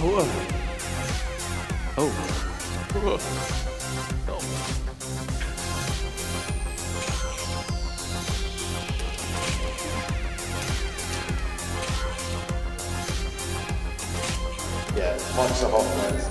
Yeah, months are off, guys.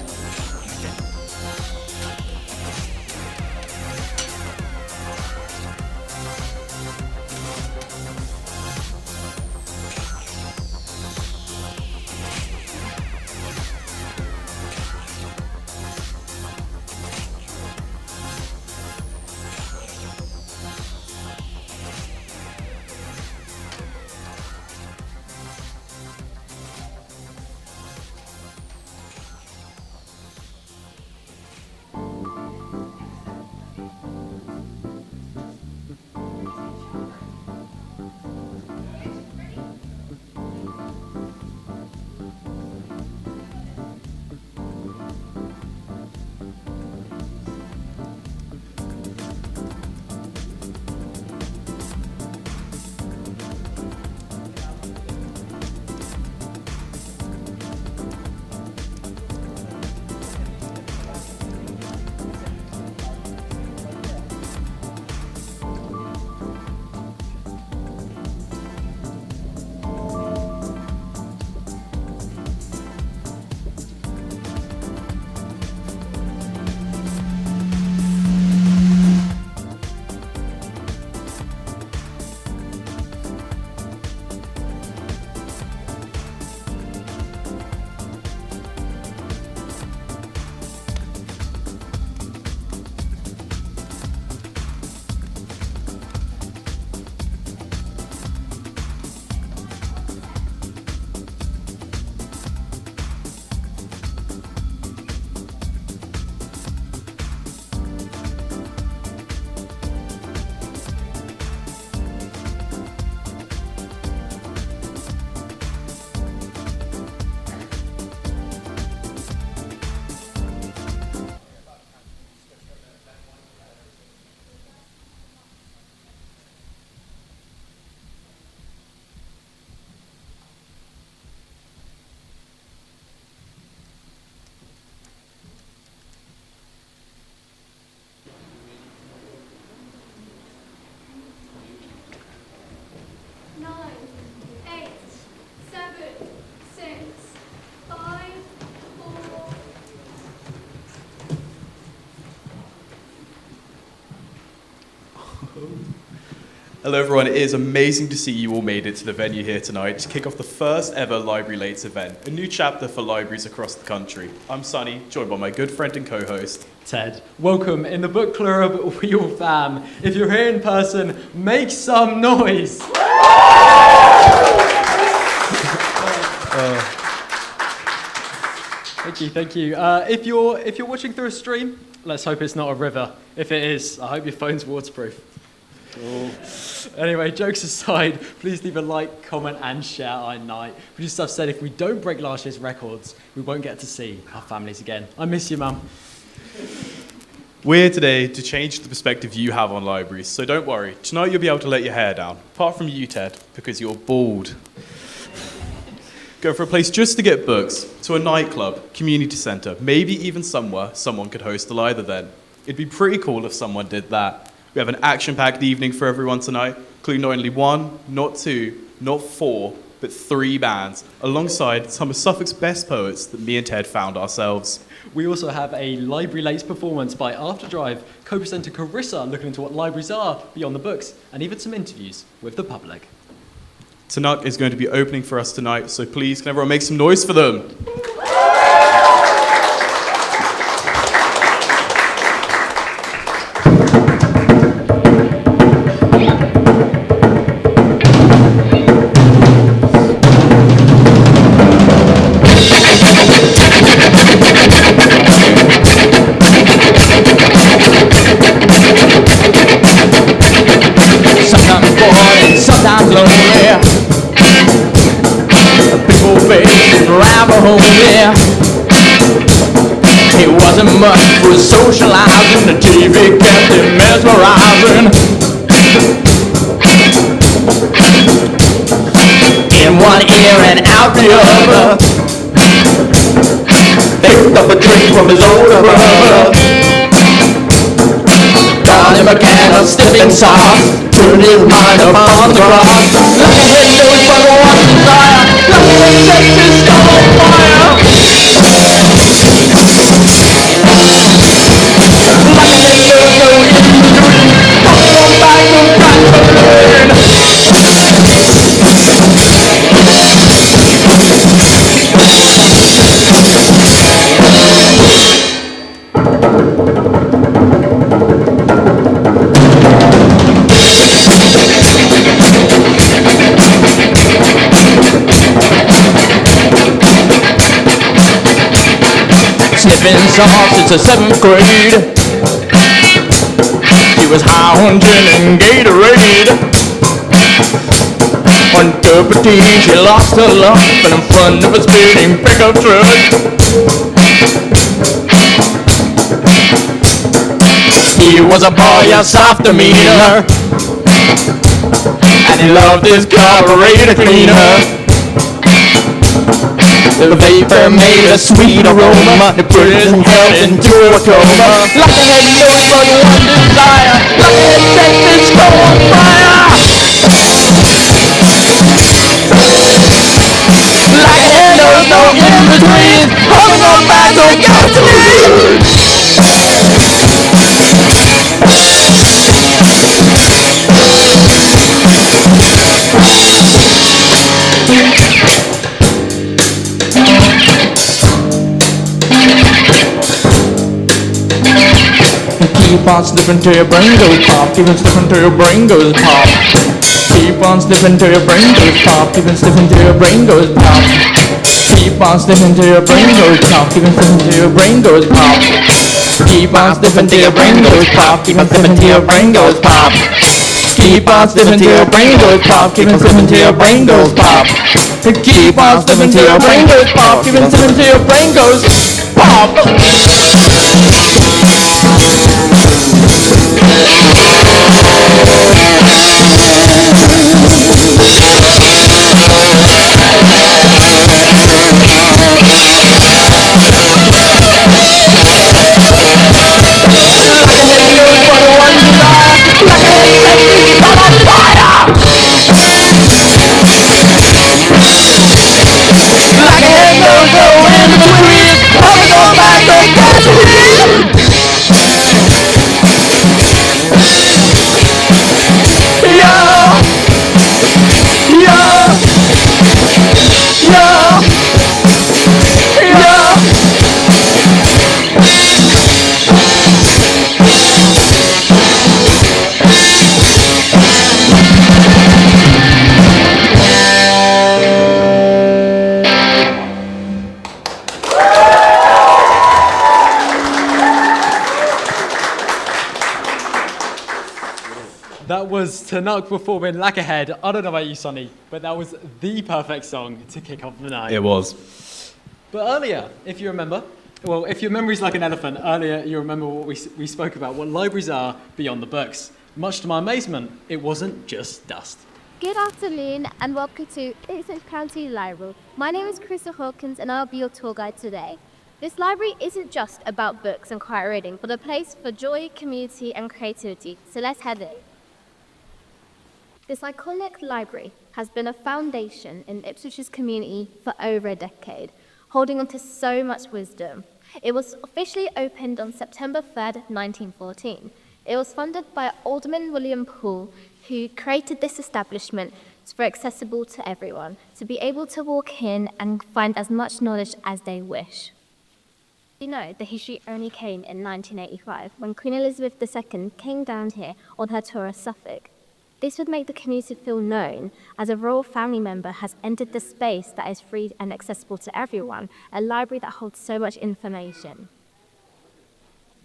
Hello everyone, it is amazing to see you all made it to the venue here tonight to kick off the first ever Library Lates event, a new chapter for libraries across the country. I'm Sunny, joined by my good friend and co-host, Ted. Welcome in the Book Clurb, we all fam. If you're here in person, make some noise! Thank you. If you're watching through a stream, let's hope it's not a river. If it is, I hope your phone's waterproof. Cool. Anyway, jokes aside, please leave a like, comment, and share our night. Producer Stuff said if we don't break last year's records, we won't get to see our families again. I miss you, Mum. We're here today to change the perspective you have on libraries, so don't worry. Tonight you'll be able to let your hair down, apart from you, Ted, because you're bald. Go for a place just to get books, to a nightclub, community centre, maybe even somewhere someone could host a Lither then. It'd be pretty cool if someone did that. We have an action-packed evening for everyone tonight, including not only one, not two, not four, but 3 bands, alongside some of Suffolk's best poets that me and Ted found ourselves. We also have a Library Lates performance by Afterdrive, co-presenter Carissa looking into what libraries are beyond the books, and even some interviews with the public. Tanuk is going to be opening for us tonight, so please can everyone make some noise for them? Sometimes bored and sometimes lonely. People face rival home, yeah. It wasn't much for socializing. The TV kept him mesmerizing. In one ear and out the other. picked up a drink from his older brother. Got him a can of sniffing sauce, turned his mind upon the cross. Like a head knows but one desire, like a head sets his skull on fire. Like a head knows no in-between, coming on back to Franklin. Sniffing sauce since the 7th grade. She was high on gin and Gatorade. On cup of tea, she lost her life in front of a speeding pickup truck. He was a boy, a soft demeanor, and he loved his carburetor cleaner. The vapor made a sweet aroma, it put his health into a coma. Like a head knows but one desire, like a head sets his skull on fire. Like a head knows no in-between, holding on back to gasoline. Keep on slipping till your brain goes pop. Keep on slipping till your brain goes pop. Keep on slipping till your brain goes pop. Keep on slipping till your brain goes pop. Keep on slipping till your brain goes pop. Keep on slipping till your brain goes pop. Keep on slipping till your brain goes pop. Keep on slipping till your brain goes pop. Keep on slipping till your brain goes pop. Keep on slipping till your brain goes pop. Keep on slipping till your brain goes pop. Keep on slipping till your brain goes pop. That was Tanuk performing Like a Head. I don't know about you, Sonny, but that was the perfect song to kick off the night. It was. But earlier, if you remember, well, if your memory's like an elephant, earlier you remember what we spoke about, what libraries are beyond the books. Much to my amazement, it wasn't just dust. Good afternoon and welcome to Ipswich County Library. My name is Krista Hawkins and I'll be your tour guide today. This library isn't just about books and quiet reading, but a place for joy, community and creativity. So let's head in. This iconic library has been a foundation in Ipswich's community for over a decade, holding on to so much wisdom. It was officially opened on September 3rd, 1914. It was funded by Alderman William Poole, who created this establishment for accessible to everyone, to be able to walk in and find as much knowledge as they wish. You know, the history only came in 1985, when Queen Elizabeth II came down here on her tour of Suffolk. This would make the community feel known as a royal family member has entered the space that is free and accessible to everyone, a library that holds so much information.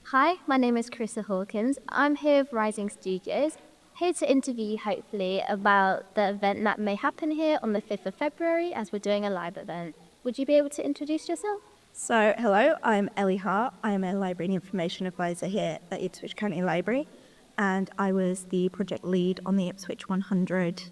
Hi, my name is Krista Hawkins. I'm here with Rising Studios, here to interview you hopefully about the event that may happen here on the 5th of February as we're doing a live event. Would you be able to introduce yourself? So, hello, I'm Ellie Hart. I'm a Library and Information Advisor here at Ipswich County Library, and I was the project lead on the Ipswich 100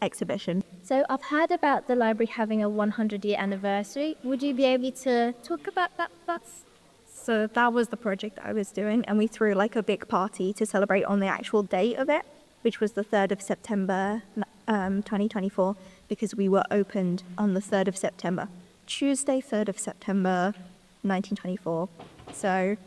exhibition. So I've heard about the library having a 100-year anniversary. Would you be able to talk about that with us? So that was the project I was doing, and we threw like a big party to celebrate on the actual date of it, which was the 3rd of September 2024, because we were opened on the 3rd of September, Tuesday, 3rd of September 1924. So,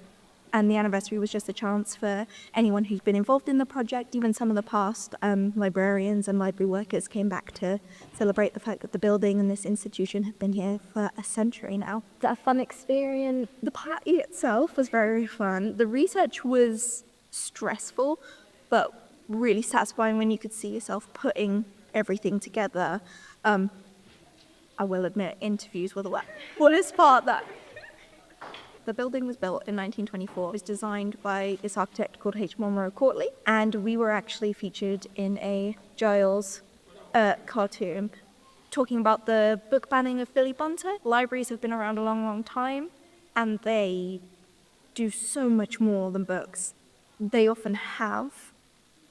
and the anniversary was just a chance for anyone who's been involved in the project, even some of the past librarians and library workers came back to celebrate the fact that the building and this institution have been here for a century now. Was that a fun experience? The party itself was very fun. The research was stressful, but really satisfying when you could see yourself putting everything together. I will admit, interviews were the worst part. That the building was built in 1924. It was designed by this architect called H. Monroe Courtley, and we were actually featured in a Giles cartoon talking about the book banning of Billy Bunter. Libraries have been around a long, long time, and they do so much more than books. They often have,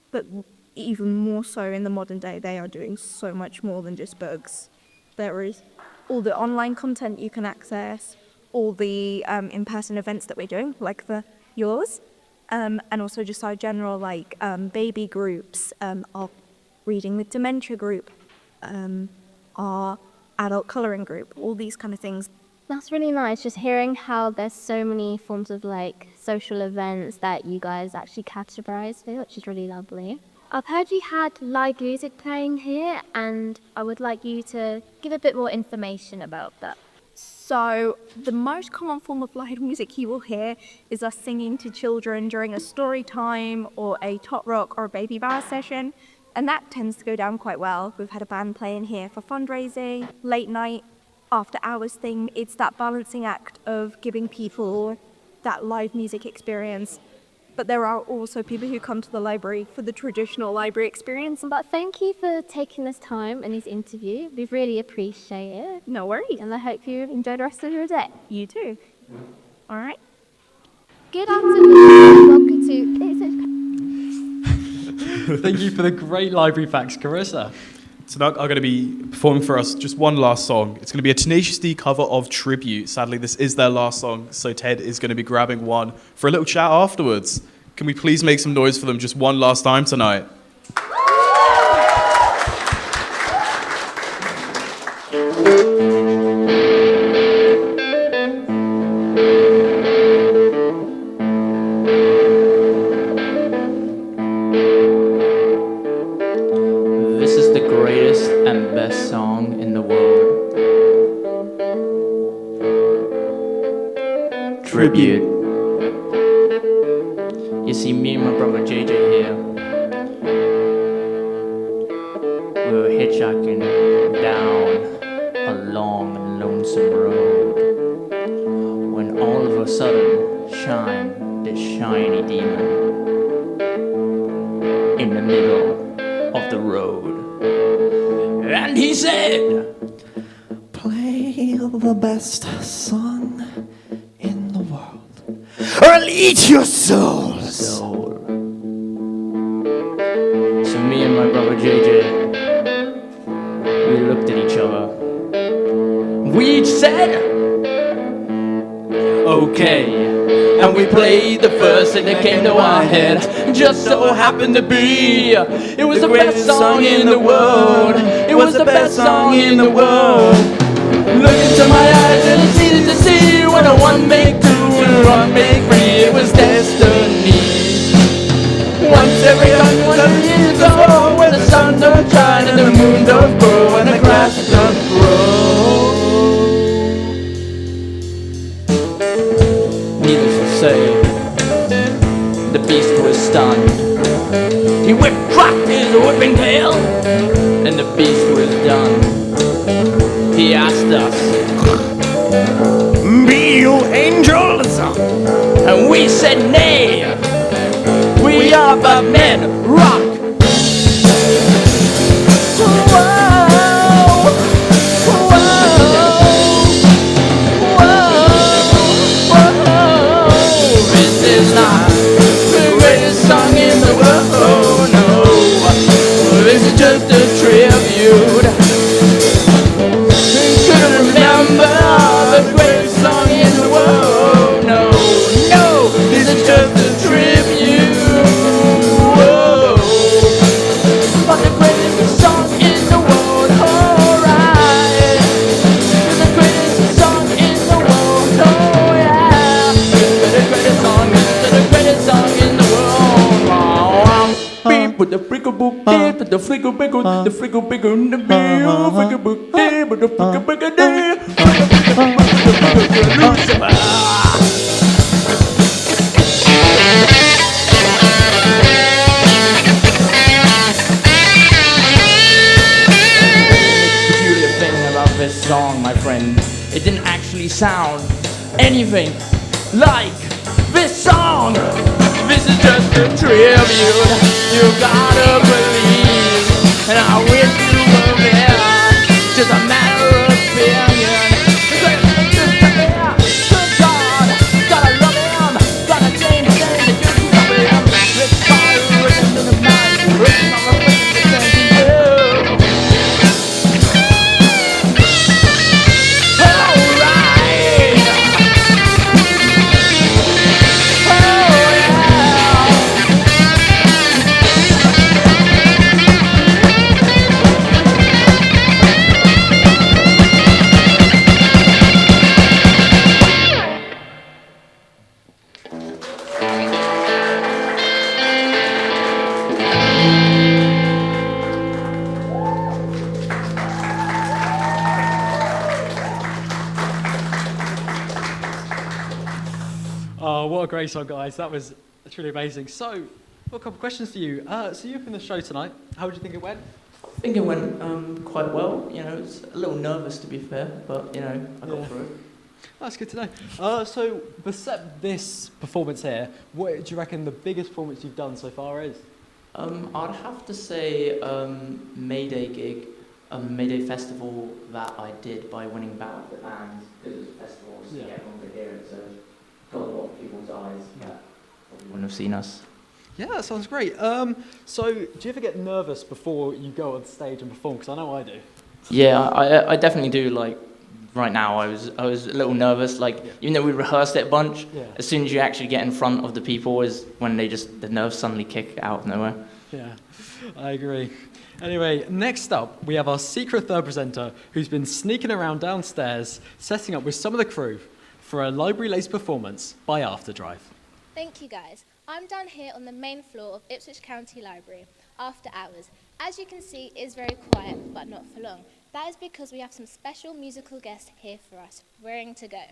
but even more so in the modern day, they are doing so much more than just books. There is all the online content you can access, all the in-person events that we're doing, like yours, and also just our general baby groups, our reading with dementia group, our adult colouring group, all these kind of things. That's really nice, just hearing how there's so many forms of social events that you guys actually categorize for, which is really lovely. I've heard you had live music playing here, and I would like you to give a bit more information about that. So the most common form of live music you will hear is us singing to children during a story time or a tot rock or a baby bar session, and that tends to go down quite well. We've had a band playing here for fundraising, late night, after hours thing. It's that balancing act of giving people that live music experience. But there are also people who come to the library for the traditional library experience. But thank you for taking this time in this interview. We really appreciate it. No worries. And I hope you enjoy the rest of your day. You too. All right. Good afternoon. Welcome to... Thank you for the great library facts, Carissa. Tonight are going to be performing for us just one last song. It's going to be a Tenacious D cover of Tribute. Sadly, this is their last song, so Ted is going to be grabbing one for a little chat afterwards. Can we please make some noise for them just one last time tonight? This is the greatest and best song in the world. Tribute. You see, me and my brother JJ here, we were hitchhiking down a long and lonesome road when all of a sudden shined this shiny demon in the middle of the road. And he said, Play the best song in the world, or I'll eat your souls. soul. So me and my brother JJ, we looked at each other. We each said, okay. And we played the first thing that came to our head. Just so happened to be, it was the best song in the world. It was the best song in the world. Look into my eyes and it's easy to see when a one make two and one make three. It was destiny. Once every 100 years ago, when the sun don't shine and the moon don't grow and the grass don't grow. Needless to say, the beast was stunned. He cracked his whipping tail, and the beast was done. He asked us, Be you angels? and we said nay. We are but men, rock. Whoa, whoa, whoa. This is not the greatest song in the world, no. This is just a tribute. book day, but the flicker bigger, the flicker bigger in the bill, flicker book day, but the flicker bigger day, peculiar thing about this song, my friend, it didn't actually sound anything like this song. This is just a tribute. You gotta believe, and I wish you were there. Just a matter of opinion. Good God, gotta love him, gotta change things that you can love him. Let's fire rhythm in the mind, rhythm of a rhythm that turns into you. Oh, what a great song, guys. That was truly amazing. So, I've got a couple of questions for you. So you're in the show tonight. How did you think it went? I think it went quite well. You know, it's a little nervous to be fair, but you know, I got through it. That's good to know. So, except this performance here, what do you reckon the biggest performance you've done so far is? I'd have to say Mayday gig, Mayday festival that I did by winning Battle of the Bands. Because it was a festival, so everyone could hear it, so it got a lot of people's eyes that probably wouldn't have seen us. Yeah, that sounds great. So, do you ever get nervous before you go on stage and perform? Because I know I do. Yeah, I definitely do. Like right now, I was a little nervous. Like even though we rehearsed it a bunch, as soon as you actually get in front of the people, is when the nerves suddenly kick out of nowhere. Yeah, I agree. Anyway, next up, we have our secret third presenter who's been sneaking around downstairs, setting up with some of the crew for a library lace performance by Afterdrive. Thank you, guys. I'm down here on the main floor of Ipswich County Library after hours. As you can see, it is very quiet, but not for long. That is because we have some special musical guests here for us, raring to go.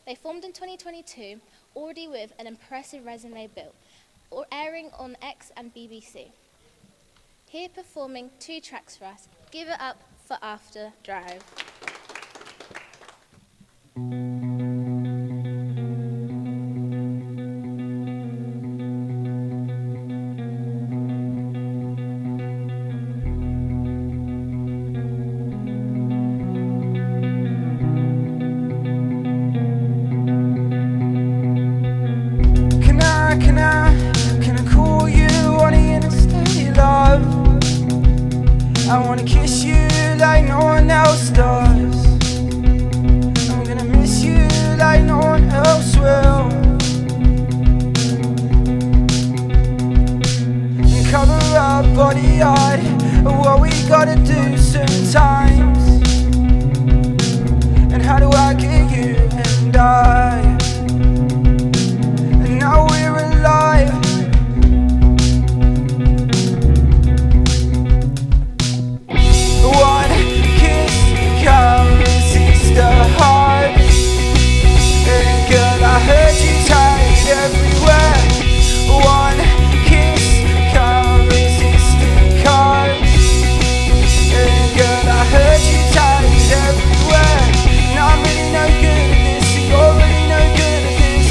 They formed in 2022, already with an impressive resume built, or airing on X and BBC. Here performing 2 tracks for us. Give it up for Afterdrive. Can I call you on the interstate, love? I wanna kiss you like no one else does. I'm gonna miss you like no one else will. And cover up body art of what we gotta do sometimes. And how do I get you and I? And now we're alive. One kiss can't resist the heart. And girl, I heard you tied everywhere. One kiss can't resist the card. And girl, I heard you tied everywhere. And I'm really no good at this, and you're really no good at this.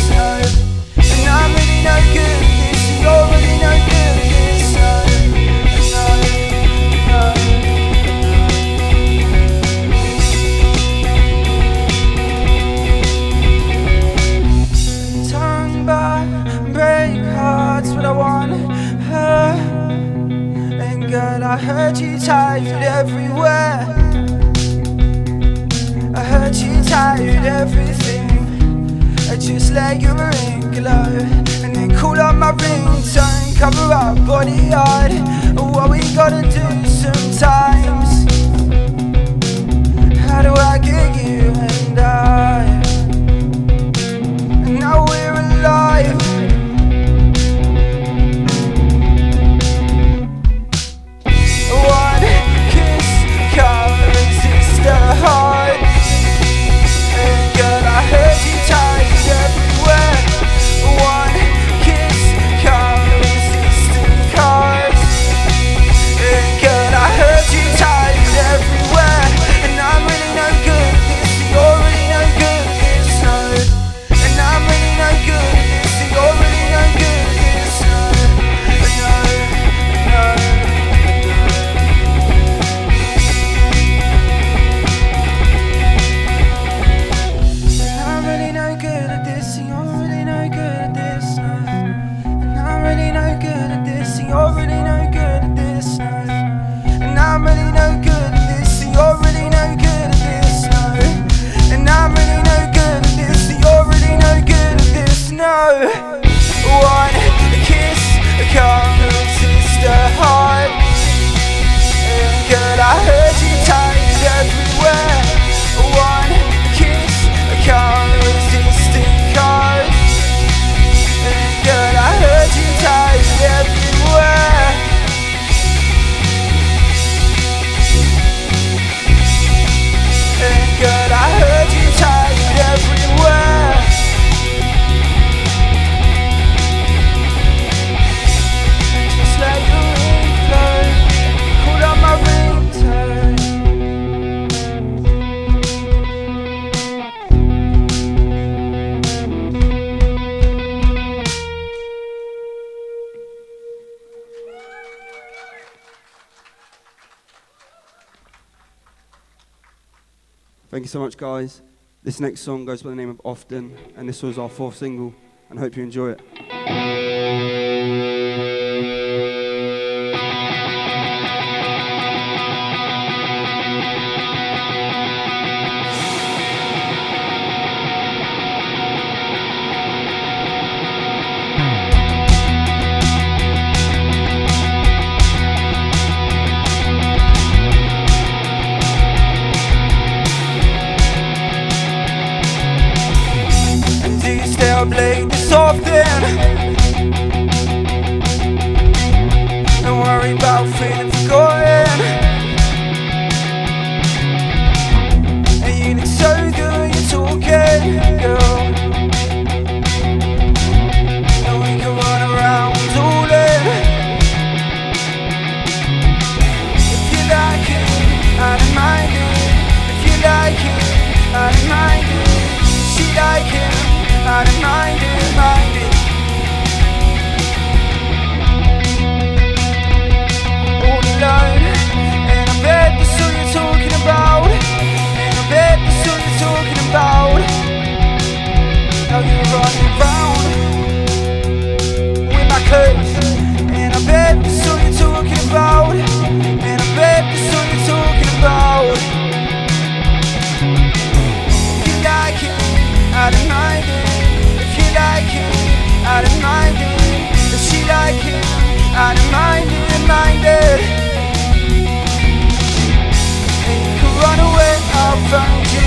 And I'm really no good at this, and you're really no good at this. Tongue by break hearts, but I want her. And girl, I heard you tired everywhere. I heard you tired everything. I just let your ring glow, and then call up my ringtone, cover up body art of what we gotta do sometimes. How do I get you and I? And now we're alive. Thank you so much, guys. This next song goes by the name of Often, and this was our 4th single, and I hope you enjoy it. And do you stay up late this often? Don't worry about feeling forgotten. And you look so good, you're talking, girl. And we can run around all in. If you like it, I don't mind it. If you like it, I don't mind it. She like him, I don't mind it, mind it. All alone, and I bet that's all you're talking about. And I bet that's all you're talking about. Now you're running round with my clothes. And I bet that's all you're talking about. And I bet that's all you're talking about. If you like it, I don't mind it. If you like it, I don't mind it. If she like it, I don't mind it, mind it. And you can run away, I'll find you.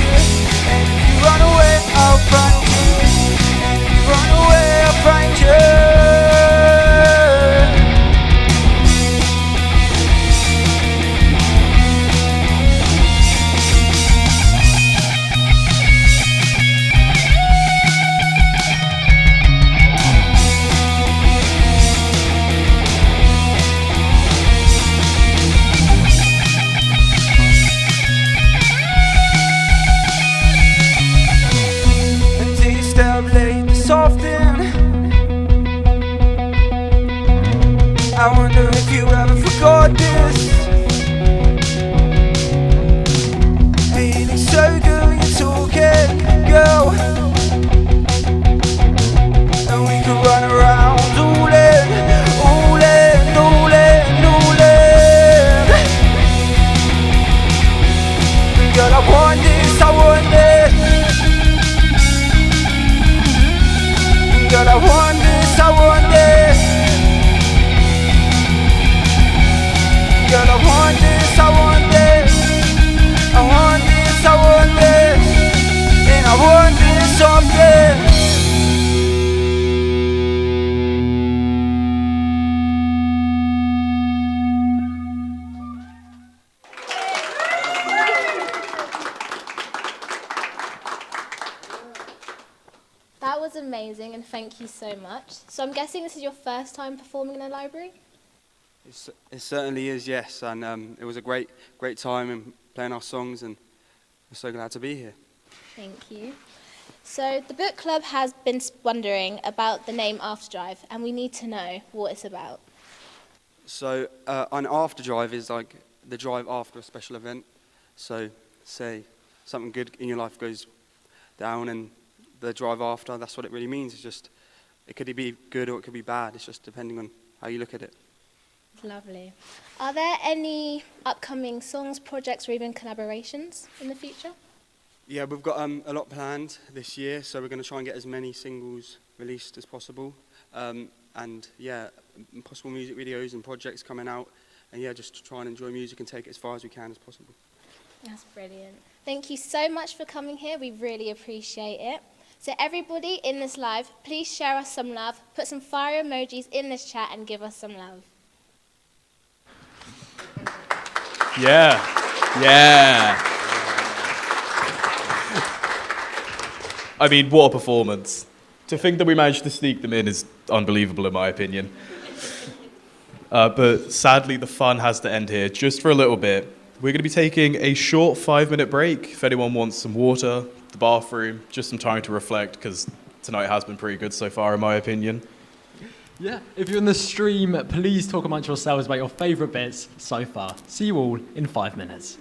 And if you run away, I'll find you. And if you run away, I'll find you. And do you stay up late this often? I wonder if you ever forgot this. And you look so good when you're talking, girl. And we can run around all in, all in, all in, all in. Girl, I want this, I want this. Girl, I want this, I want this. Girl, I want this, I want this. I want this, I want this. And I want this often. That was amazing, and thank you so much. So I'm guessing this is your first time performing in a library? It certainly is, yes, and it was a great time in playing our songs, and we're so glad to be here. Thank you. So the book club has been wondering about the name Afterdrive, and we need to know what it's about. So an Afterdrive is like the drive after a special event. So say something good in your life goes down and the drive after, that's what it really means. It's just, it could be good or it could be bad. It's just depending on how you look at it. Lovely. Are there any upcoming songs, projects, or even collaborations in the future? Yeah, we've got a lot planned this year, so we're going to try and get as many singles released as possible. And yeah, possible music videos and projects coming out. And yeah, just to try and enjoy music and take it as far as we can as possible. That's brilliant. Thank you so much for coming here. We really appreciate it. So everybody in this live, please share us some love, put some fire emojis in this chat and give us some love. Yeah. I mean, what a performance. To think that we managed to sneak them in is unbelievable in my opinion. But sadly, the fun has to end here just for a little bit. We're going to be taking a short 5-minute break. If anyone wants some water, the bathroom, just some time to reflect, because tonight has been pretty good so far, in my opinion. Yeah, if you're in the stream, please talk amongst yourselves about your favourite bits so far. See you all in 5 minutes.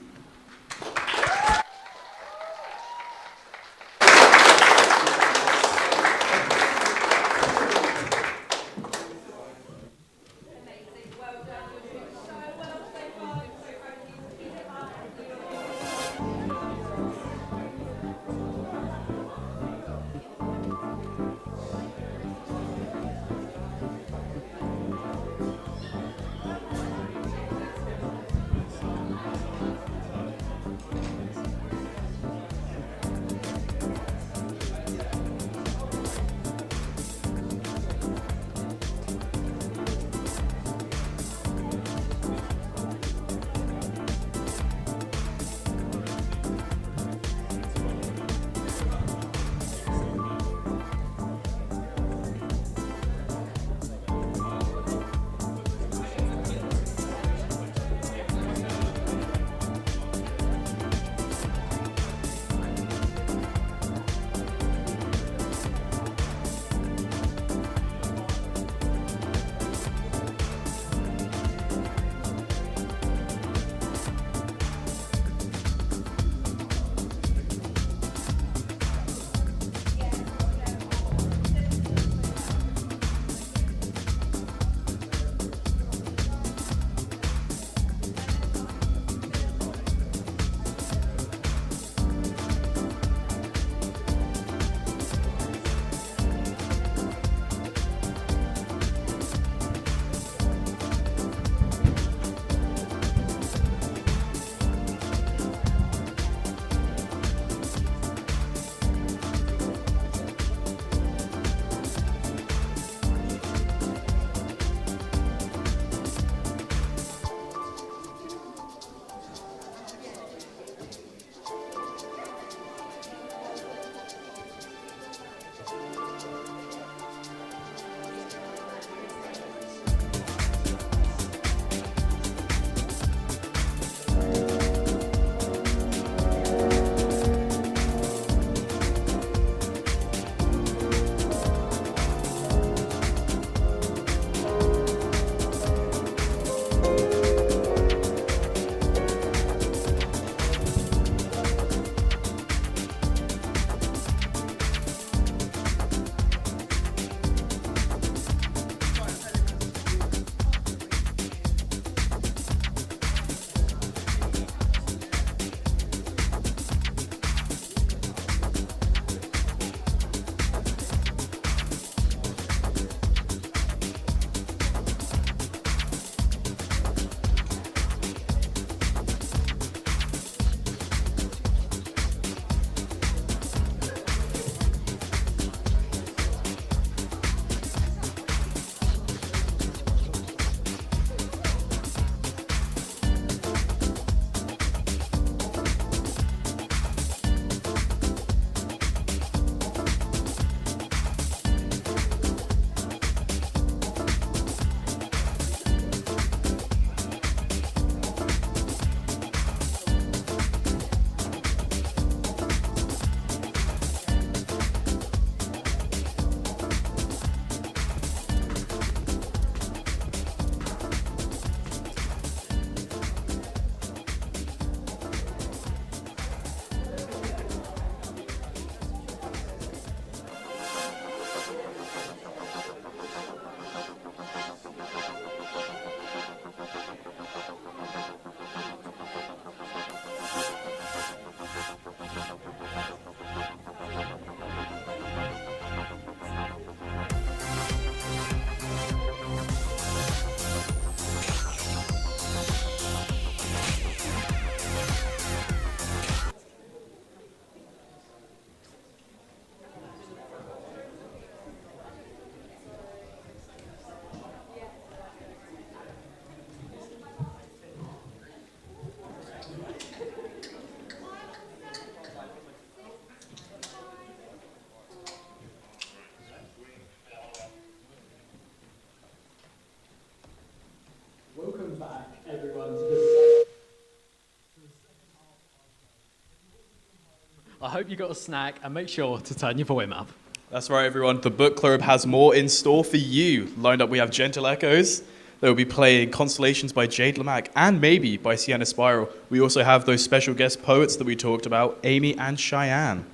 I hope you got a snack and make sure to turn your volume up. That's right, everyone. The Book Club has more in store for you. Lined up, we have Gentle Echoes. They will be playing Constellations by Jade Lamack and Maybe by Sienna Spiral. We also have those special guest poets that we talked about, Amy and Cheyenne.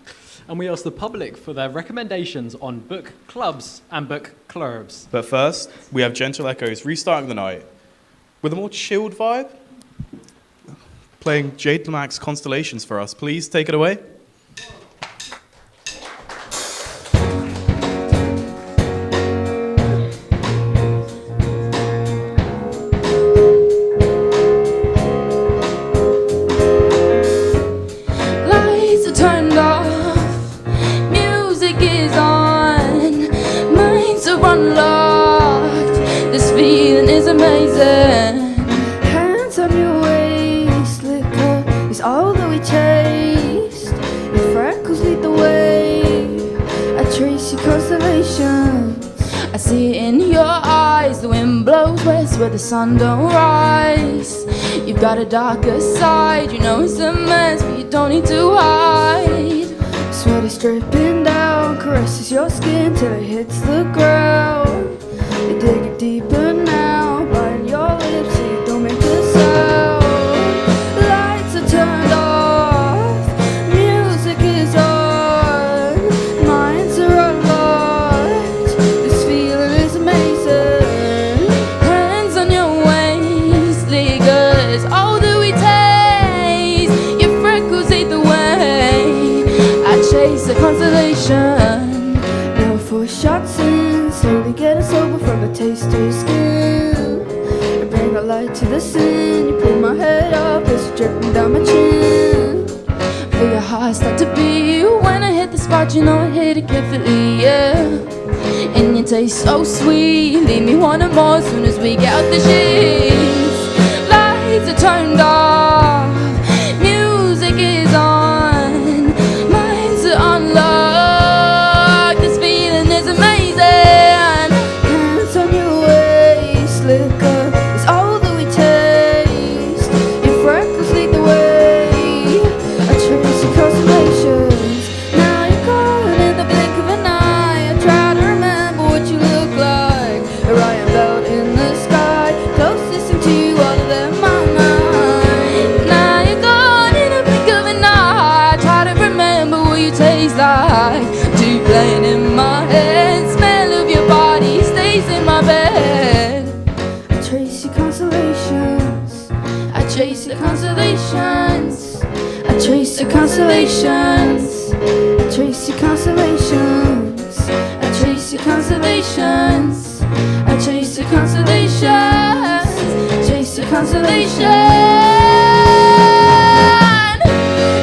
And we asked the public for their recommendations on book clubs and book clurbs. But first, we have Gentle Echoes restarting the night with a more chilled vibe, playing Jade Lamack's Constellations for us. Please take it away. Lights are turned off, music is on, minds are unlocked, this feeling is amazing. Hands on your waist, liquor is all that we taste, your freckles lead the way, I trace your constellations. I see it in your eyes, the wind blows west where the sun don't rise. You've got a darker side, you know it's a mess, but you don't need to hide. Sweat is dripping down, caresses your skin till it hits the ground. You dig it deeper now, biting your lips so you don't make a sound. Lights are turned off, music is on, minds are unlocked, this feeling is amazing. Hands on your waist, liquor is all that we taste, your freckles lead the way, I chase a constellation. Now 4 shots in, slowly getting sober from the taste of your skin. You bring a light to the sin, you pull my head up as you're dripping down my chin. Feel your heart start to beat when I hit the spot, you know I hit it carefully, yeah. And you taste so sweet, leave me wanting more as soon as we get out the sheets. Lights are turned off, music is on, minds are unlocked, this feeling is amazing. Hands on your waist, liquor is all that we taste, your freckles lead the way, I trace your constellations. Now you're gone in the blink of an eye, I try to remember what you look like. Here I am out in the sky, close listening to you all of them in my mind. Now you're gone in the blink of an eye, I try to remember what you taste like. Deep playing in my head, smell of your body stays in my bed. I trace your constellations, I chase the constellations, I trace the constellations, I trace your constellations, I trace your constellations, I chase the constellations, chase the constellations.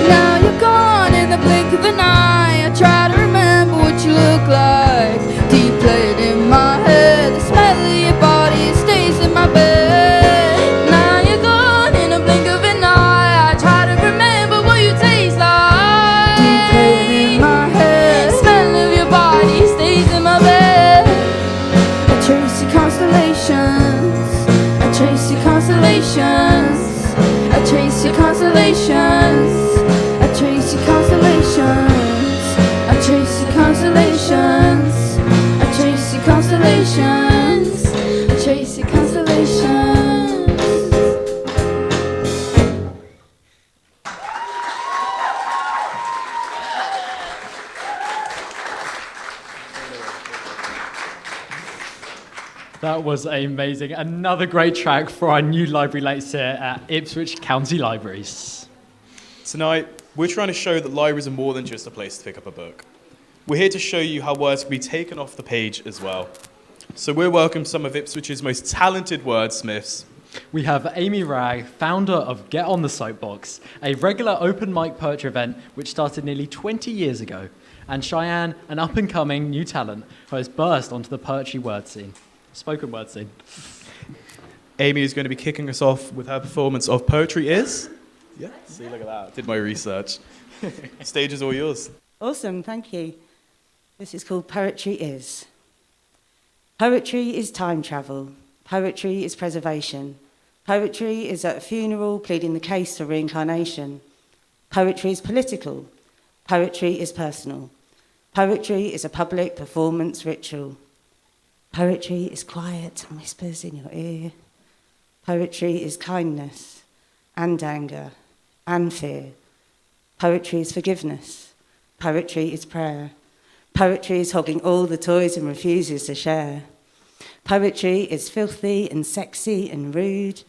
Now you're gone in the blink of an eye, I try to remember what you look like. Deep played in my head, the smell of your body stays in my bed. Now you're gone in a blink of an eye, I try to remember what you taste like. Deep played in my head, smell of your body stays in my bed. I trace your constellations, I trace your constellations, I trace your constellations, I trace your constellations, I trace your constellations, I trace your constellations, I trace your constellations. That was amazing. Another great track for our new library lights here at Ipswich County Libraries. Tonight, we're trying to show that libraries are more than just a place to pick up a book. We're here to show you how words can be taken off the page as well. So we'll welcome some of Ipswich's most talented wordsmiths. We have Amy Ragg, founder of Get on the Soapbox, a regular open mic poetry event which started nearly 20 years ago, and Cheyenne, an up-and-coming new talent who has burst onto the poetry word scene. Spoken word scene. Amy is going to be kicking us off with her performance of Poetry Is. Yeah, see, look at that. Did my research. Stage is all yours. Awesome, thank you. This is called Poetry Is. Poetry is time travel. Poetry is preservation. Poetry is at a funeral pleading the case for reincarnation. Poetry is political. Poetry is personal. Poetry is a public performance ritual. Poetry is quiet and whispers in your ear. Poetry is kindness and anger and fear. Poetry is forgiveness. Poetry is prayer. Poetry is hogging all the toys and refuses to share. Poetry is filthy and sexy and rude,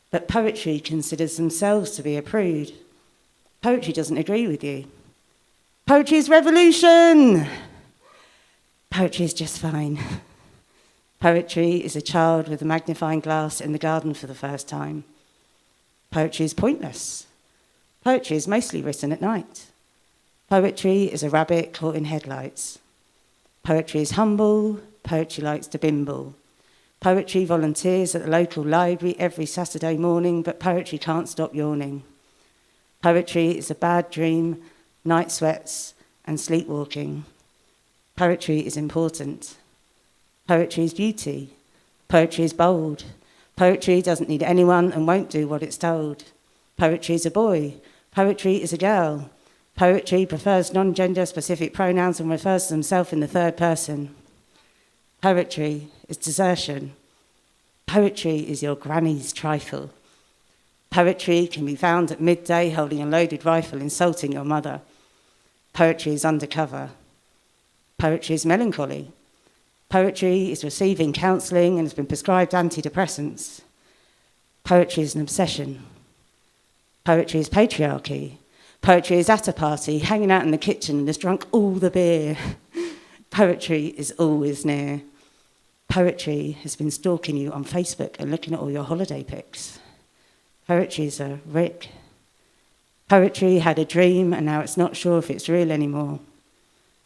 but poetry considers themselves to be a prude. Poetry doesn't agree with you. Poetry is revolution. Poetry is just fine. Poetry is a child with a magnifying glass in the garden for the first time. Poetry is pointless. Poetry is mostly written at night. Poetry is a rabbit caught in headlights. Poetry is humble. Poetry likes to bimble. Poetry volunteers at the local library every Saturday morning, but poetry can't stop yawning. Poetry is a bad dream, night sweats, and sleepwalking. Poetry is important. Poetry is beauty. Poetry is bold. Poetry doesn't need anyone and won't do what it's told. Poetry is a boy. Poetry is a girl. Poetry prefers non-gender specific pronouns and refers to themselves in the third person. Poetry is desertion. Poetry is your granny's trifle. Poetry can be found at midday holding a loaded rifle insulting your mother. Poetry is undercover. Poetry is melancholy. Poetry is receiving counselling and has been prescribed antidepressants. Poetry is an obsession. Poetry is patriarchy. Poetry is at a party, hanging out in the kitchen and has drunk all the beer. Poetry is always near. Poetry has been stalking you on Facebook and looking at all your holiday pics. Poetry is a Rick. Poetry had a dream and now it's not sure if it's real anymore.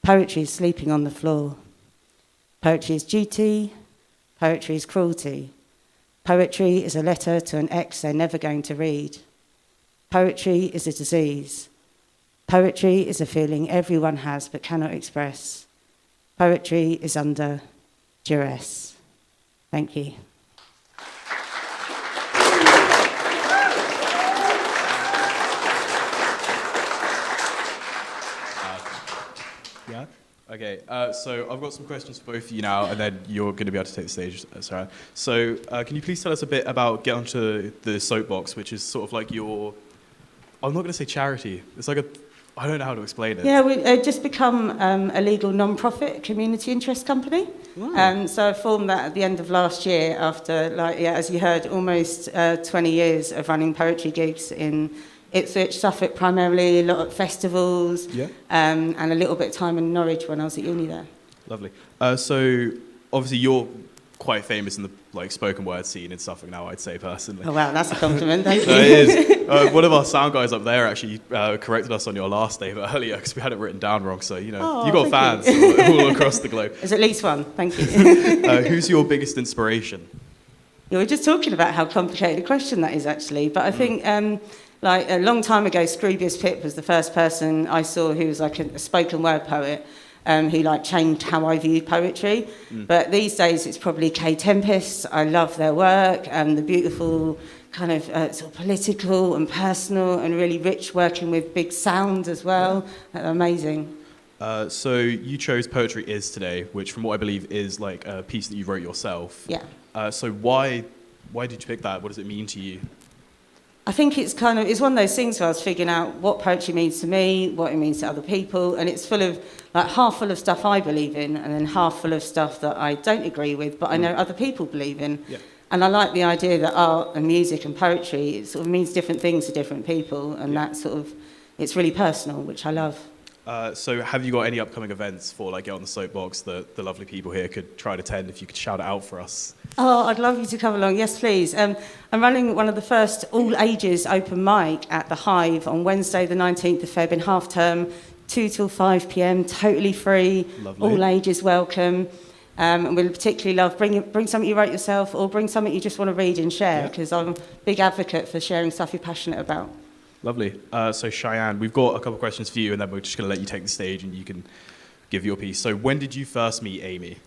Poetry is sleeping on the floor. Poetry is duty. Poetry is cruelty. Poetry is a letter to an ex they're never going to read. Poetry is a disease. Poetry is a feeling everyone has but cannot express. Poetry is under duress. Thank you. Yeah? Okay, so I've got some questions for both of you now, and then you're going to be able to take the stage, Sarah. So can you please tell us a bit about Get Onto the Soapbox, which is sort of like your, I'm not going to say charity, it's like a, I don't know how to explain it. Yeah, we've just become a legal non-profit community interest company. So I formed that at the end of last year after, as you heard, almost 20 years of running poetry gigs in Ipswich, Suffolk primarily, a lot of festivals, and a little bit of time in Norwich when I was at uni there. Lovely. So obviously you're quite famous in the spoken word scene in Suffolk now, I'd say personally. Oh wow, that's a compliment, thank you. It is. One of our sound guys up there actually corrected us on your last name earlier because we had it written down wrong. So, you got fans all across the globe. There's at least one, thank you. Who's your biggest inspiration? We were just talking about how complicated a question that is actually, but I think a long time ago, Scroobius Pip was the first person I saw who was like a spoken word poet. Who changed how I viewed poetry. But these days it's probably Kay Tempest. I love their work and the beautiful kind of sort of political and personal and really rich working with big sound as well. They're amazing. So you chose Poetry Is today, which from what I believe is like a piece that you wrote yourself. Yeah. So why did you pick that? What does it mean to you? I think it's one of those things where I was figuring out what poetry means to me, what it means to other people, and it's full of, half full of stuff I believe in, and then half full of stuff that I don't agree with, but I know other people believe in. Yeah. And I like the idea that art and music and poetry, it sort of means different things to different people, and that sort of, it's really personal, which I love. So have you got any upcoming events for Get on the Soapbox that the lovely people here could try to attend if you could shout it out for us? Oh, I'd love you to come along. Yes, please. I'm running one of the first all-ages open mic at the Hive on Wednesday, the 19th of Feb in half term, 2 till 5 p.m, totally free. Lovely. All ages welcome. And we'll particularly love bring something you wrote yourself or bring something you just want to read and share, because I'm a big advocate for sharing stuff you're passionate about. Lovely. So Cheyenne, we've got a couple of questions for you, and then we're just going to let you take the stage and you can give your piece. So when did you first meet Amy?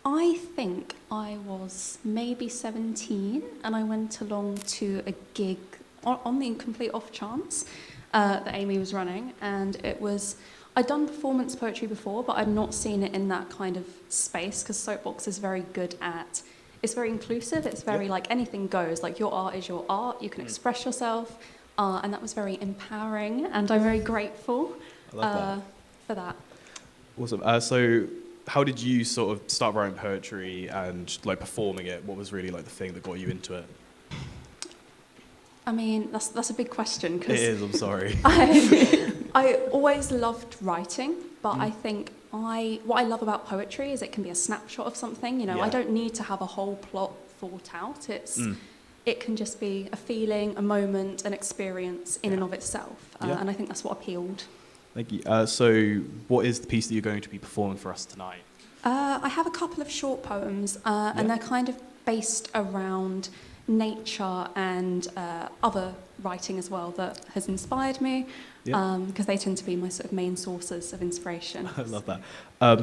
I think I was maybe 17 and I went along to a gig on the complete off chance. that Amy was running, and I'd done performance poetry before, but I'd not seen it in that kind of space, because Soapbox is very good at, it's very inclusive, it's very like anything goes, like your art is your art, you can express yourself, and that was very empowering, and I'm very grateful for that. Awesome. So how did you sort of start writing poetry and like performing it? What was really like the thing that got you into it? I mean, that's a big question. It is, I'm sorry. I always loved writing, but I think what I love about poetry is it can be a snapshot of something. You know, I don't need to have a whole plot thought out. It can just be a feeling, a moment, an experience in and of itself. And I think that's what appealed. Thank you. So what is the piece that you're going to be performing for us tonight? I have a couple of short poems, and they're kind of based around nature and other writing as well that has inspired me, because they tend to be my sort of main sources of inspiration. I love that.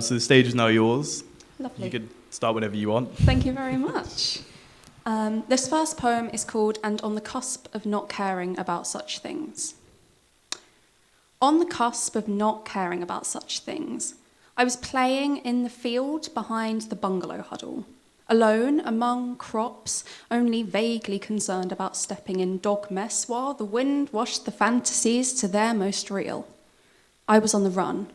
So the stage is now yours. Lovely. You can start whenever you want. Thank you very much. This first poem is called "And on the Cusp of Not Caring About Such Things." On the cusp of not caring about such things, I was playing in the field behind the bungalow huddle, alone among crops, only vaguely concerned about stepping in dog mess while the wind washed the fantasies to their most real. I was on the run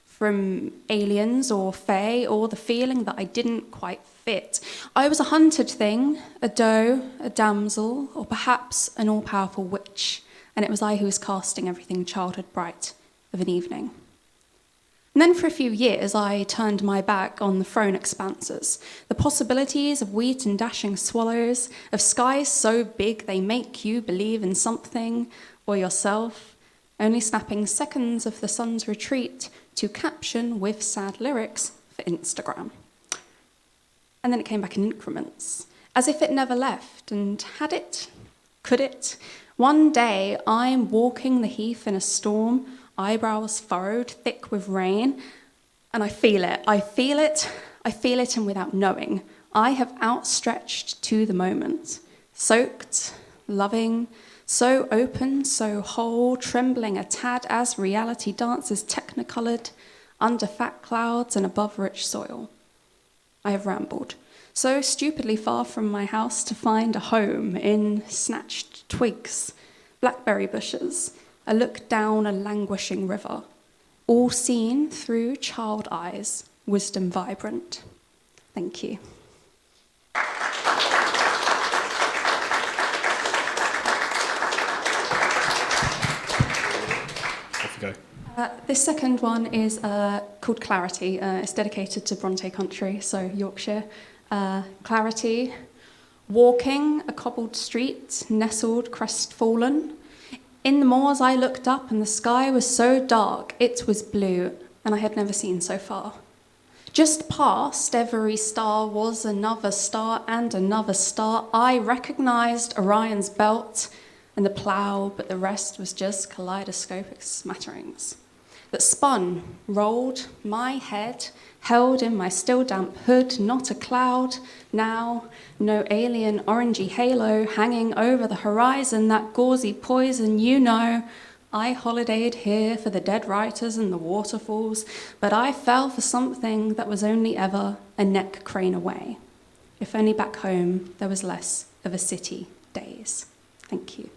from aliens or fae or the feeling that I didn't quite fit. I was a hunted thing, a doe, a damsel, or perhaps an all-powerful witch, and it was I who was casting everything childhood bright of an evening. And then for a few years, I turned my back on the thrown expanses, the possibilities of wheat and dashing swallows, of skies so big they make you believe in something or yourself, only snapping seconds of the sun's retreat to caption with sad lyrics for Instagram. And then it came back in increments, as if it never left, and had it? Could it? One day, I'm walking the heath in a storm, eyebrows furrowed, thick with rain, and I feel it, and without knowing, I have outstretched to the moment, soaked, loving, so open, so whole, trembling a tad as reality dances technicolored, under fat clouds and above rich soil. I have rambled, so stupidly far from my house to find a home in snatched twigs, blackberry bushes, a look down a languishing river, all seen through child eyes, wisdom vibrant. Thank you. Off you go. This second one is called Clarity. It's dedicated to Bronte country, so Yorkshire. Clarity. Walking a cobbled street, nestled, crestfallen. In the moors I looked up and the sky was so dark, it was blue, and I had never seen so far. Just past every star was another star and another star. I recognised Orion's belt and the plough, but the rest was just kaleidoscopic smatterings that spun, rolled, my head held in my still damp hood, not a cloud, now no alien orangey halo hanging over the horizon, that gauzy poison, you know. I holidayed here for the dead writers and the waterfalls, but I fell for something that was only ever a neck crane away. If only back home there was less of a city days. Thank you.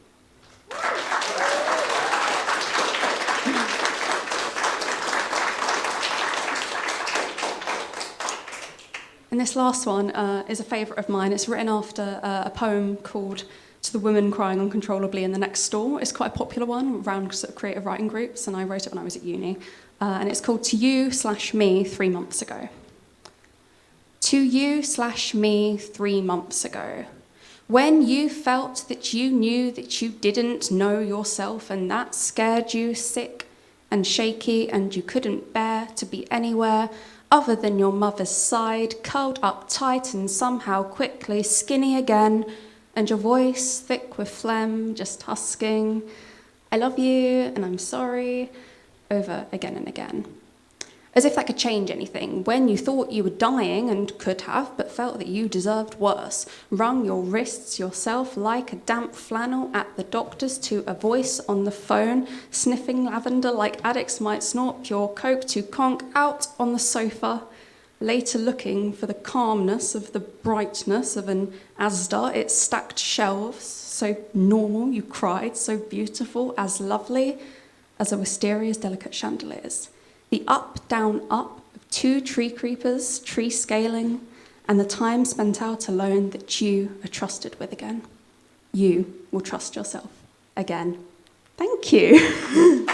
And this last one is a favourite of mine. It's written after a poem called "To the Woman Crying Uncontrollably in the Next Door." It's quite a popular one around sort of creative writing groups, and I wrote it when I was at uni. And it's called "To You/Me 3 months ago." To you/me 3 months ago, when you felt that you knew that you didn't know yourself, and that scared you sick and shaky, and you couldn't bear to be anywhere other than your mother's side, curled up tight and somehow quickly skinny again, and your voice thick with phlegm, just husking, "I love you," and "I'm sorry," over again and again. As if that could change anything, when you thought you were dying and could have, but felt that you deserved worse, wrung your wrists yourself like a damp flannel at the doctors to a voice on the phone, sniffing lavender like addicts might snort pure coke to conk out on the sofa, later looking for the calmness of the brightness of an Asda, its stacked shelves, so normal you cried, so beautiful, as lovely as a wisteria's delicate chandeliers. The up, down, up of 2 tree creepers, tree scaling, and the time spent out alone that you are trusted with again. You will trust yourself again. Thank you.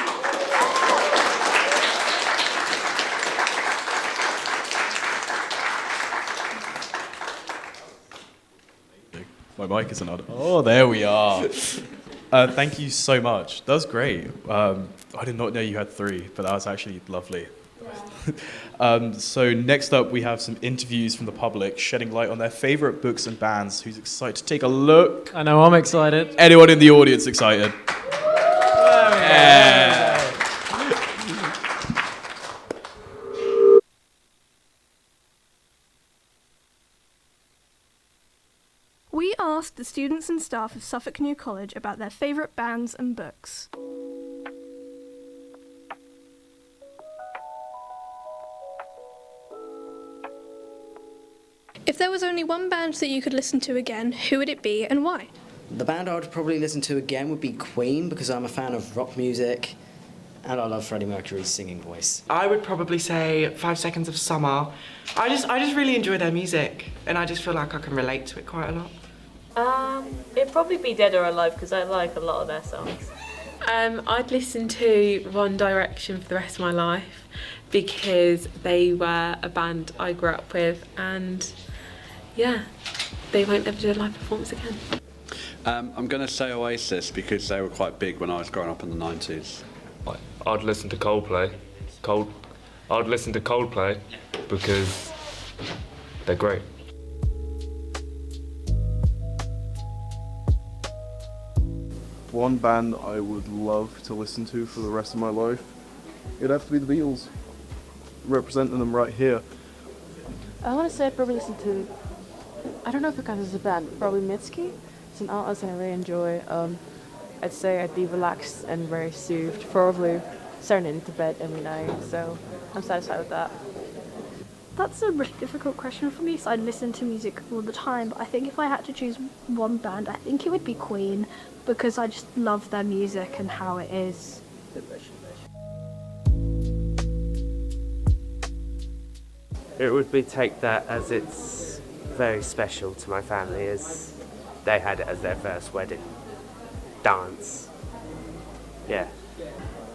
My mic isn't on. Oh, there we are. Thank you so much. That was great. I did not know you had 3, but that was actually lovely. So next up, we have some interviews from the public shedding light on their favourite books and bands. Who's excited to take a look? I know I'm excited. Anyone in the audience excited? Yeah. We asked the students and staff of Suffolk New College about their favourite bands and books. If there was only one band that you could listen to again, who would it be and why? The band I would probably listen to again would be Queen, because I'm a fan of rock music and I love Freddie Mercury's singing voice. I would probably say 5 Seconds of Summer. I just really enjoy their music and I just feel like I can relate to it quite a lot. It'd probably be Dead or Alive because I like a lot of their songs. I'd listen to One Direction for the rest of my life because they were a band I grew up with and yeah, they won't ever do a live performance again. I'm going to say Oasis because they were quite big when I was growing up in the 90s. I'd listen to Coldplay. I'd listen to Coldplay because they're great. One band I would love to listen to for the rest of my life, it'd have to be the Beatles. Representing them right here. I want to say I'd probably listen to, I don't know if it counts as a band, probably Mitski. It's an artist I really enjoy. I'd say I'd be relaxed and very soothed, probably serenading to bed every night, so I'm satisfied with that. That's a really difficult question for me, so I listen to music all the time, but I think if I had to choose one band, I think it would be Queen, because I just love their music and how it is. It would be Take That, as it's very special to my family, as they had it as their first wedding dance. Yeah.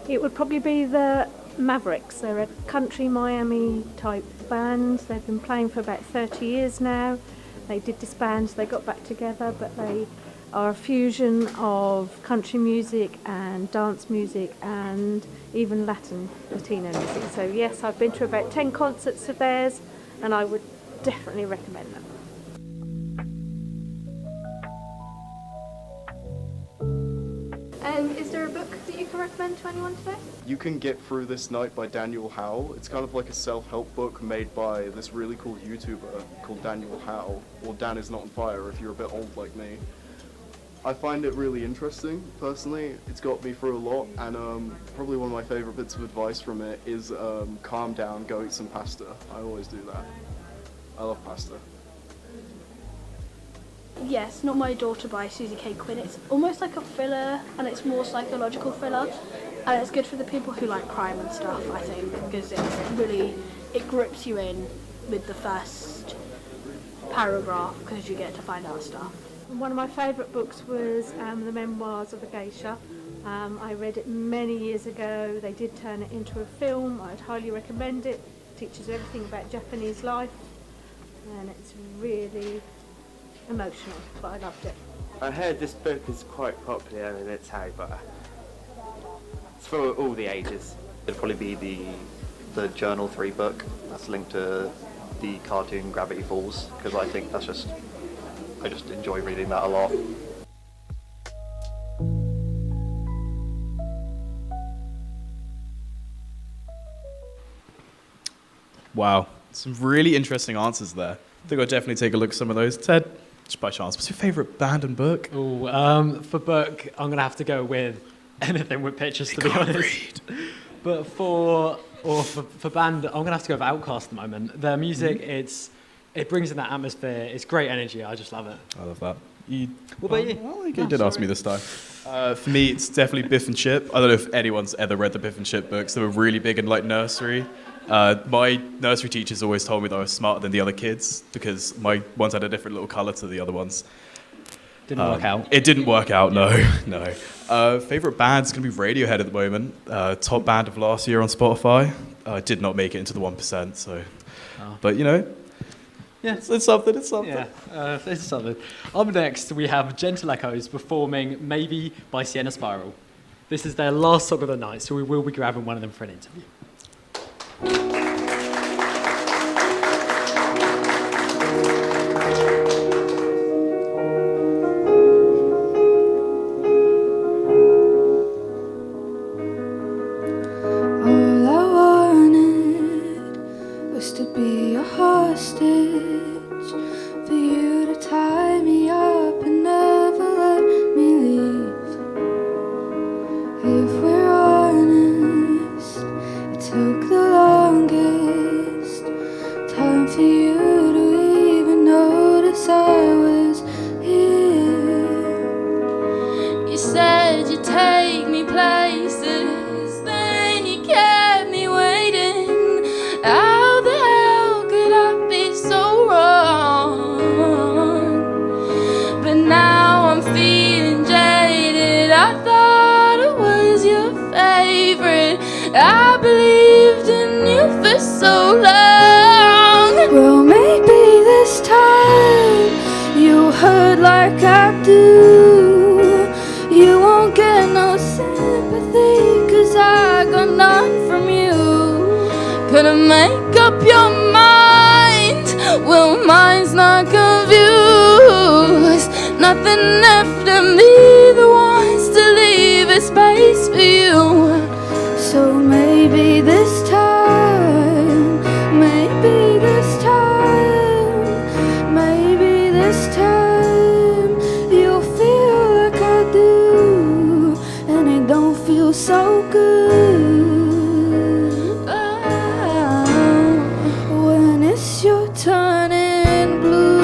It would probably be the Mavericks. They're a country Miami type band. They've been playing for about 30 years now. They did disband, they got back together, but they are a fusion of country music and dance music and even Latino music. So yes, I've been to about 10 concerts of theirs and I would definitely recommend them. Is there a book that you can recommend to anyone today? You Can Get Through This Night by Daniel Howe. It's kind of like a self-help book made by this really cool YouTuber called Daniel Howe, or Dan Is Not on Fire if you're a bit old like me. I find it really interesting, personally. It's got me through a lot, and probably one of my favourite bits of advice from it is calm down, go eat some pasta. I always do that. I love pasta. Yes, Not My Daughter by Susie K. Quinn. It's almost like a thriller, and it's more psychological thriller, and it's good for the people who like crime and stuff, I think, because it grips you in with the first paragraph, because you get to find out stuff. One of my favourite books was The Memoirs of a Geisha. I read it many years ago. They did turn it into a film. I'd highly recommend it. It teaches everything about Japanese life, and it's really emotional, but I loved it. I heard this book is quite popular in its Harry Potter. It's for all the ages. It'd probably be the Journal 3 book that's linked to the cartoon Gravity Falls, because I think I just enjoy reading that a lot. Wow, some really interesting answers there. I think I'll definitely take a look at some of those. Ted, just by chance, what's your favourite band and book? For book, I'm going to have to go with anything with pictures, to be honest. But for band, I'm going to have to go with Outkast at the moment. Their music, it brings in that atmosphere. It's great energy. I just love it. I love that. What about you? Well, you did ask me this time. For me, it's definitely Biff and Chip. I don't know if anyone's ever read the Biff and Chip books. They were really big in like nursery. My nursery teachers always told me that I was smarter than the other kids because my ones had a different little colour to the other ones. Didn't work out. It didn't work out, no. Favourite band's going to be Radiohead at the moment. Top band of last year on Spotify. Did not make it into the 1%, so... But, you know... Yeah, it's something. Yeah, it's something. Up next, we have Gentle Echoes performing Maybe by Sienna Spiral. This is their last song of the night, so we will be grabbing one of them for an interview. All I wanted was to be a hostage, for you to tie me up and never let me leave. If we're honest, it took the longest time for you to even notice I was here. You said you'd take me places, then you kept me waiting. How the hell could I be so wrong? But now I'm feeling jaded. I thought it was your favorite. I believed in you for so long. Well, maybe this time you'll hurt like I do. You won't get no sympathy, 'cause I got none from you. Couldn't make up your mind. Well, mine's not confused. Nothing left of me that wants to leave a space for you. So maybe this time, maybe this time, maybe this time you'll feel like I do, and it don't feel so good. When it's your turn in blue.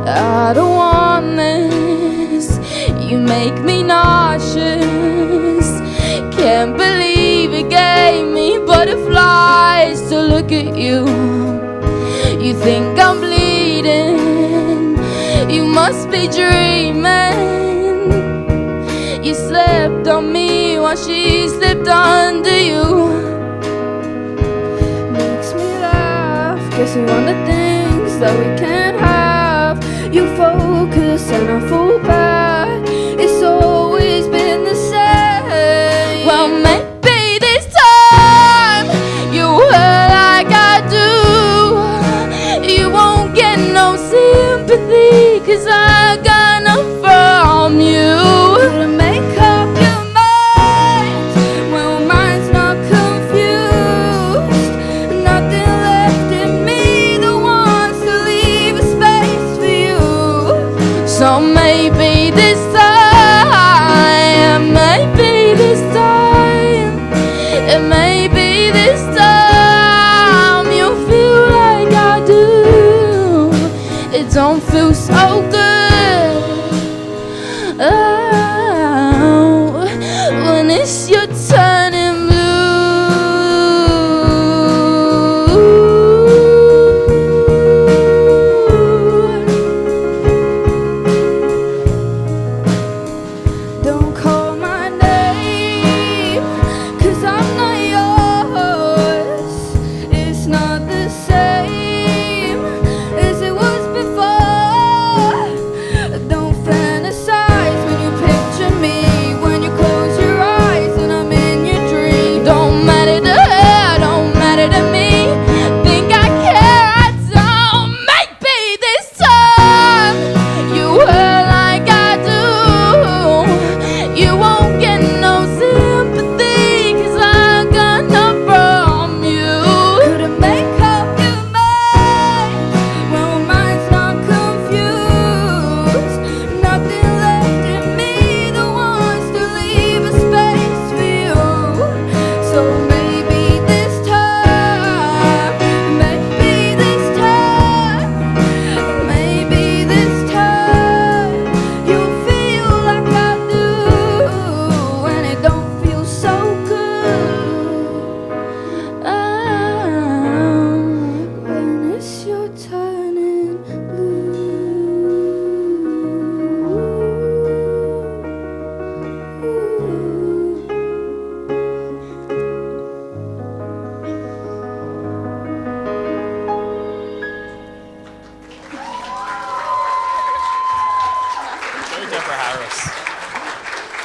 I don't want this. You make me nauseous. Can't believe it gave me butterflies to look at you. You think I'm bleeding. You must be dreaming. You slept on me while she slipped under you. Makes me laugh, guess we want the things that we can't have. You focus and I fall back. It's always been the same. Well, maybe this time you hurt like I do. You won't get no sympathy, 'cause I got none from you. Couldn't make up your mind. Well, mine's not confused. Nothing left in me that wants to leave a space for you. So maybe this time, maybe this time, and maybe this time you'll feel like I do. It don't feel so good. Oh, when it's your turn in don't call my name, 'cause I'm not yours. It's not the same as it was before.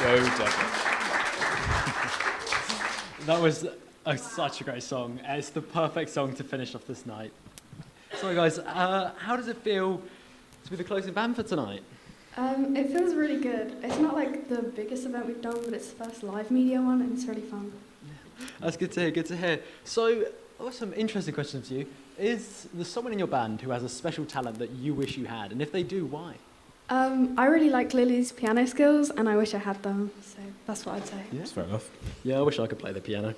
Devils. Go Devils. That was such a great song. It's the perfect song to finish off this night. So guys, how does it feel to be the closing band for tonight? It feels really good. It's not like the biggest event we've done, but it's the first live media one, and it's really fun. That's good to hear, good to hear. So, I've got some interesting questions for you. Is there someone in your band who has a special talent that you wish you had? And if they do, why? I really like Lily's piano skills, and I wish I had them, so that's what I'd say. Yeah. That's fair enough. Yeah, I wish I could play the piano.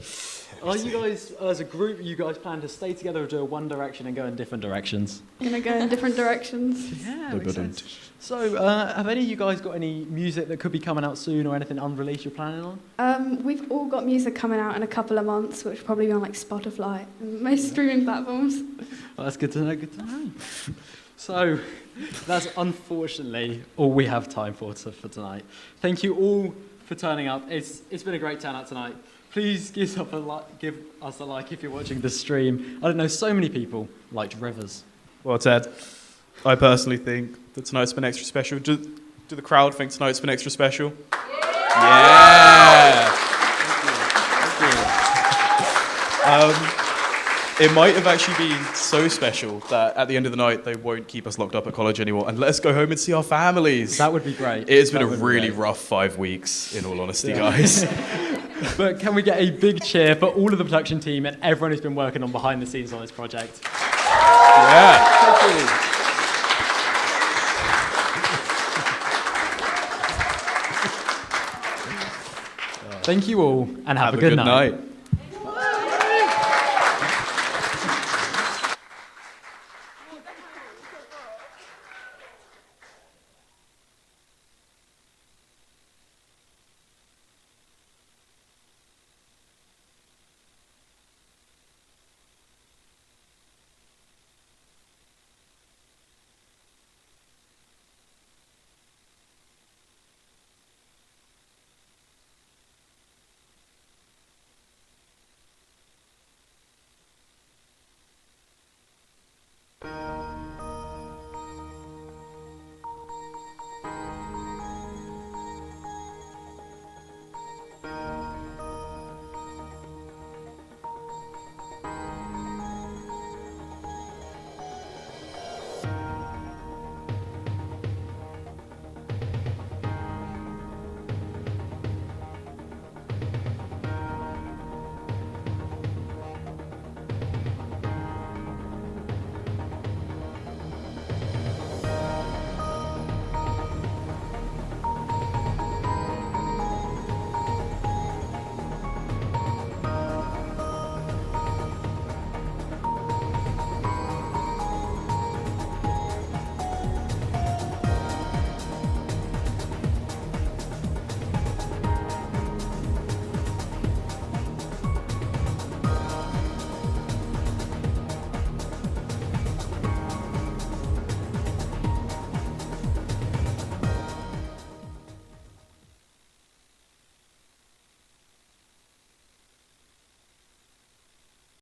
Are you guys, as a group, you guys plan to stay together or do a one direction and go in different directions? Gonna go in different directions. Yeah, makes sense. So, have any of you guys got any music that could be coming out soon or anything unreleased you're planning on? We've all got music coming out in a couple of months, which will probably be on like Spotify and most streaming platforms. Well, that's good to know, good to know. So, that's unfortunately all we have time for tonight. Thank you all for turning up. It's been a great turnout tonight. Please give us a like if you're watching the stream. I don't know, so many people liked Rivers. Well, Ted, I personally think that tonight's been extra special. Do the crowd think tonight's been extra special? Yeah! It might have actually been so special that at the end of the night they won't keep us locked up at college anymore and let us go home and see our families. That would be great. It has been a really rough 5 weeks, in all honesty, guys. But can we get a big cheer for all of the production team and everyone who's been working on behind the scenes on this project? Yeah. Thank you. Thank you all and have a good night.